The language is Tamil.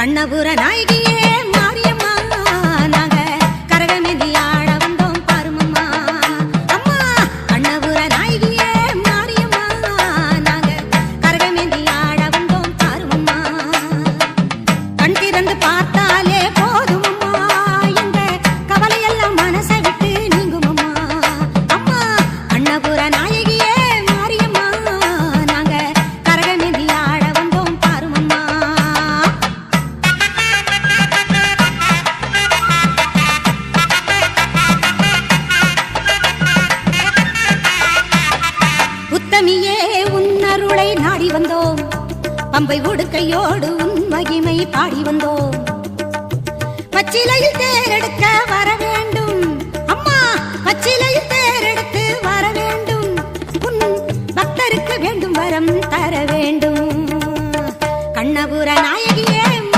கண்ணபுர நாயகியே மாரியம்மா நாங்க கரகமேந்தி ஆட வந்தோம் பாருமம்மா அம்மா கண்ணபுர நாயகியே மாரியம்மா நாங்க கரகமேந்தி ஆட வந்தோம் பாருமம்மா கண் திறந்து பார்த்தாலே போதுமம்மா எங்க கவலையெல்லாம் மனசை விட்டு நீங்குமம்மா அம்மா கண்ணபுர நாயகியே மாரியம்மா நாங்க கரகமேந்தி ஆட வந்தோம் பாருமம்மா உத்தமியே உன்னருளை நாடி வந்தோம் பம்பை உடுக்கையோடு உன் மகிமை பாடி வந்தோம் பச்சிலையில் தேரெடுக்க வர வேண்டும் அம்மா பச்சிலையில் தேரெடுத்து வர வேண்டும் உன் பக்தருக்கு வேண்டும் வரம் தர வேண்டும் கண்ணபுர